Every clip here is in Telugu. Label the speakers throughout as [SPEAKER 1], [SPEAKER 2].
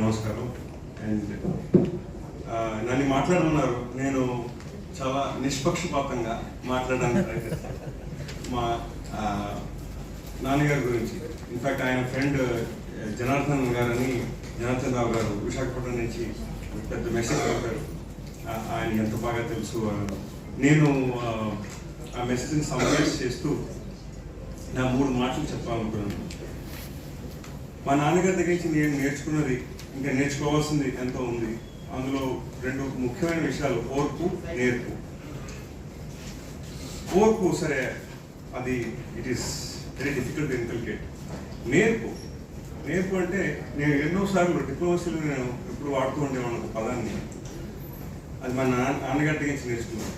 [SPEAKER 1] నమస్కారం. అండ్ నన్ను మాట్లాడమన్నారు. నేను చాలా నిష్పక్షపాతంగా మాట్లాడడానికి ప్రయత్నిస్తాను. మా నాన్నగారి గురించి, ఇన్ఫాక్ట్ ఆయన ఫ్రెండ్ జనార్దన్ రావు గారు విశాఖపట్నం నుంచి పెద్ద మెసేజ్ పంపారు. ఆయన ఎంత బాగా తెలుసు. నేను ఆ మెసేజ్ని సమ్మరైజ్ చేస్తూ నా 3 మాటలు చెప్పాలనుకున్నాను. మా నాన్నగారి దగ్గర నుంచి నేను నేర్చుకున్నది, ఇంకా నేర్చుకోవాల్సింది ఎంతో ఉంది. అందులో 2 ముఖ్యమైన విషయాలు: ఓర్పు, నేర్పు. ఓర్పు సరే, అది it is very difficult to inculcate. నేర్పు అంటే నేను ఎన్నోసార్లు డిప్లొమసీలో నేను ఎప్పుడు వాడుతూ ఉండేవాళ్ళం ఒక పదాన్ని. అది మా నాన్నగారి దగ్గర నుంచి నేర్చుకున్నాను.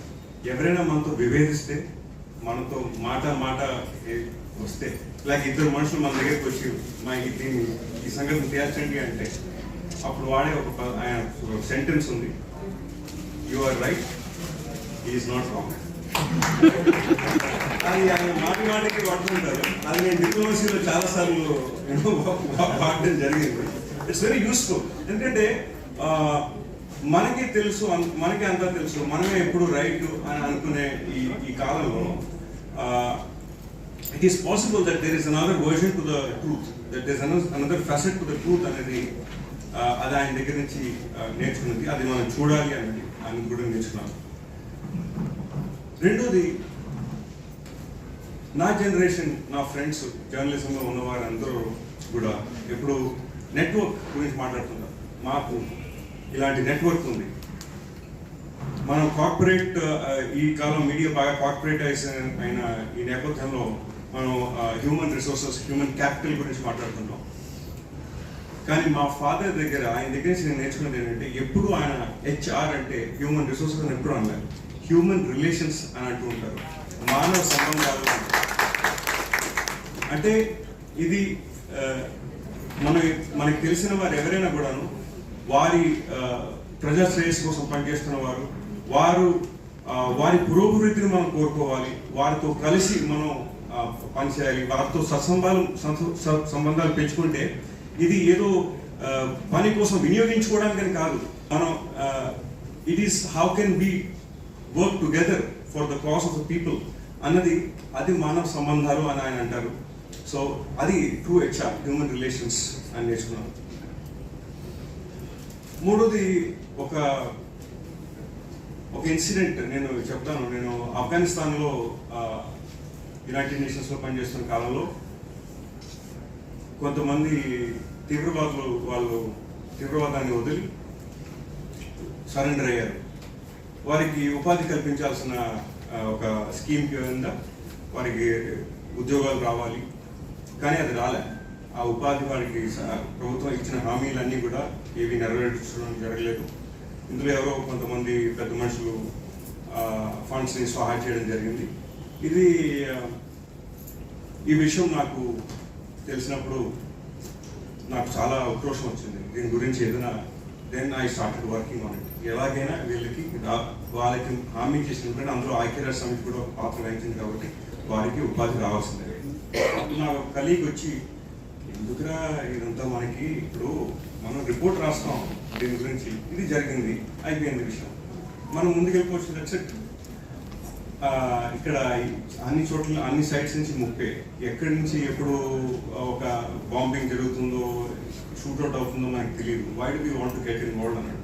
[SPEAKER 1] ఎవరైనా మనతో విభేదిస్తే, మనతో మాట వస్తే, లేక 2 మనుషులు మన దగ్గరికి వచ్చి మా ఈ సంగతిని తేల్చండి అంటే, అప్పుడు వాడే ఒక సెంటెన్స్ ఉంది: you are right, he is not wrong. అది ఆయన మాటికి వాడుతుంటారు. అది నేను డిప్లొమసీలో చాలాసార్లు వాడడం జరిగింది. It's very useful. ఎందుకంటే మనకి తెలుసు, మనకి అంతా తెలుసు, మనమే ఎప్పుడు రైట్ అని అనుకునే ఈ కాలంలో it is possible that there is another version to the truth, that there is another facet to the truth అనేది అది ఆయన దగ్గర నుంచి నేర్చుకున్నది. అది మనం చూడాలి అనేది ఆయన కూడా నేర్చుకున్నాను. రెండోది, నా జనరేషన్, నా ఫ్రెండ్స్, జర్నలిజంలో ఉన్నవారు అందరూ కూడా ఎప్పుడు నెట్వర్క్ గురించి మాట్లాడుతున్నారు. మాకు ఇలాంటి నెట్వర్క్ ఉంది. మనం కార్పొరేట్, ఈ కాలం మీడియా బాగా కార్పొరేటైజ్ అయిన ఈ నేపథ్యంలో మనం హ్యూమన్ రిసోర్సెస్, హ్యూమన్ క్యాపిటల్ గురించి మాట్లాడుతున్నాం. కానీ మా ఫాదర్ దగ్గర, ఆయన దగ్గర నుంచి నేను నేర్చుకున్నది ఏంటంటే, ఎప్పుడు ఆయన HR అంటే హ్యూమన్ రిసోర్సెస్ అని ఎప్పుడు అన్నారు, హ్యూమన్ రిలేషన్స్ అని అంటూ ఉంటారు. మానవ సంబంధాలు అంటే ఇది మనకి తెలిసిన వారు ఎవరైనా కూడాను వారి ప్రజా శ్రేయస్సు కోసం పనిచేస్తున్న వారి పురోభివృద్ధిని మనం కోరుకోవాలి, వారితో కలిసి మనం పనిచేయాలి, వారితో సంబంధాలు పెంచుకుంటే ఇది ఏదో పని కోసం వినియోగించుకోవడానికని కాదు. మనం it is how can be work together for the cause of the people అన్నది, అది మానవ సంబంధాలు అని ఆయన అంటారు. సో అది ట్రూ HR, హ్యూమన్ రిలేషన్స్ అని నేర్చుకున్నాను. మూడోది, ఒక ఇన్సిడెంట్ నేను చెప్తాను. నేను ఆఫ్ఘనిస్తాన్లో యునైటెడ్ నేషన్స్లో పనిచేస్తున్న కాలంలో కొంతమంది వాళ్ళు తీవ్రవాదాన్ని వదిలి సరెండర్ అయ్యారు. వారికి ఉపాధి కల్పించాల్సిన ఒక స్కీమ్ కింద వారికి ఉద్యోగాలు రావాలి, కానీ అది రాలే. ఆ ఉపాధి వారికి ప్రభుత్వం ఇచ్చిన హామీలన్నీ కూడా ఏవి నెరవేర్చడం జరగలేదు. ఇందులో ఎవరో కొంతమంది పెద్ద మనుషులు ఫండ్స్ని సహాయం చేయడం జరిగింది. ఈ విషయం నాకు తెలిసినప్పుడు నాకు చాలా ఉక్రోషం వచ్చింది. దీని గురించి ఏదైనా then I started working on it. ఎలాగైనా వాళ్ళకి హామీ చేసినప్పుడు అందులో ఐక్యరాజ్య సమితి కూడా ఒక పాత్ర వహించింది కాబట్టి వారికి ఉపాధి రావాల్సిందే. నా కలీగ్ వచ్చి, ఎందుకురా ఇదంతా, మనకి ఇప్పుడు మనం రిపోర్ట్ రాస్తాం దీని గురించి, ఇది జరిగింది, అయిపోయింది విషయం, మనం ముందుకెళ్ళిపోవచ్చు, దట్స్ ఇట్. ఇక్కడ అన్ని చోట్ల, అన్ని సైట్స్ నుంచి ముప్పే, ఎక్కడి నుంచి ఎప్పుడు ఒక బాంబింగ్ జరుగుతుందో, షూట్అవుట్ అవుతుందో నాకు తెలియదు. Why do we want to get involved అన్నాడు.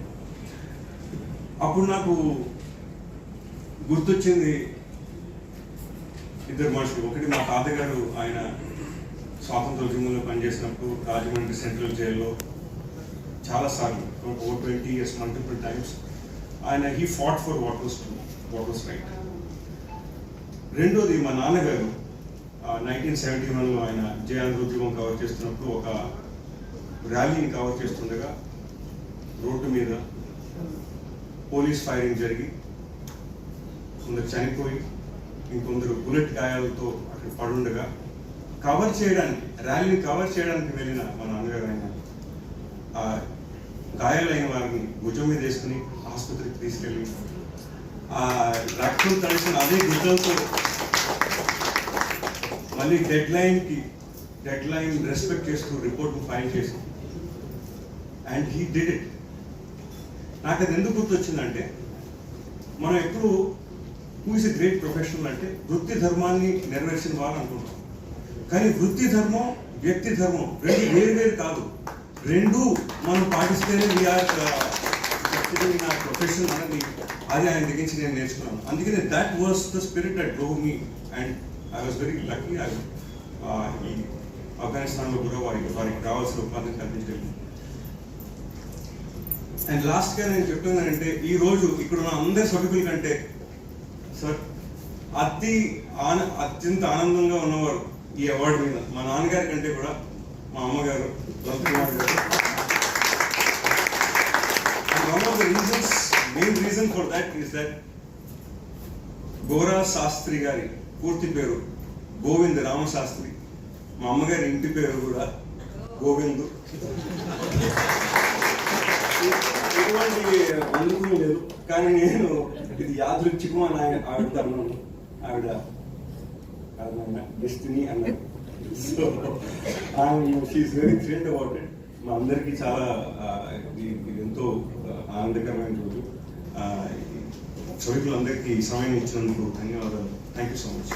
[SPEAKER 1] అప్పుడు నాకు గుర్తొచ్చింది 2 మనుషులు. ఒకటి, మా తాతగారు, ఆయన స్వాతంత్ర ఉద్యమంలో పనిచేసినప్పుడు రాజమండ్రి సెంట్రల్ జైల్లో చాలాసార్లు, ఓవర్ 20 years, మల్టిపుల్ టైమ్స్ ఆయన he fought for what was right. రెండోది, మా నాన్నగారు 1971లో ఆయన జయాంధ్ర ఉద్యమం కవర్ చేస్తున్నప్పుడు ఒక ర్యాలీని కవర్ చేస్తుండగా రోడ్డు మీద పోలీస్ ఫైరింగ్ జరిగి కొందరు చనిపోయి ఇంకొందరు బుల్లెట్ గాయాలతో అక్కడ పడుండగా ర్యాలీని కవర్ చేయడానికి వెళ్ళిన మా నాన్నగారు ఆయన గాయాలైన వారిని భుజం మీద వేసుకుని ఆసుపత్రికి తీసుకెళ్ళి రక్తం తడిసిన అదే గుడ్డలతో మళ్ళీ డెడ్ లైన్ రెస్పెక్ట్ చేస్తూ రిపోర్ట్ను ఫైల్ చేసి అండ్ హీ డిడ్ ఇట్. నాకు అది ఎందుకు గుర్తొచ్చిందంటే, మనం ఎప్పుడు who is a great professional అంటే వృత్తి ధర్మాన్ని నెరవేర్చిన వారు అనుకుంటాం. కానీ వృత్తి ధర్మం, వ్యక్తి ధర్మం రెండు వేరు కాదు. రెండు మనం పాటిస్తేనే వీఆర్ నా ప్రొఫెషన్ అనేది అది ఆయన దగ్గర నుంచి నేను నేర్చుకున్నాను. అందుకని that was the spirit that drove me and I was very lucky. ఈ ఆఫ్ఘనిస్తాన్లో కూడా వారికి కావాల్సిన ఉపాధిని కల్పించగలిగింది. అండ్ లాస్ట్గా నేను చెప్తున్నానంటే, ఈ రోజు ఇక్కడ ఉన్న అందరి సభ్యుల కంటే సార్ అత్యంత ఆనందంగా ఉన్నవారు ఈ అవార్డు మీద మా నాన్నగారి కంటే కూడా మా అమ్మగారు Lalithakumar garu. One of the reasons, main reason for that is that Gora Shastri గారి పూర్తి పేరు గోవింద్ రామశాస్త్రి. మా అమ్మగారి ఇంటి పేరు కూడా గోవిందు. ఎటువంటి అందుకు లేదు, కానీ నేను ఇది యాదృచ్ఛికం అని ఆవిడ అన్నాను. ఆవిడ డెస్టినీ అన్నారు. So she is very thrilled about it. మా అందరికీ చాలా ఇది ఎంతో ఆనందకరమైన రోజు. సభ్యులందరికీ సమయం ఇచ్చినందుకు ధన్యవాదాలు. Thank you so much.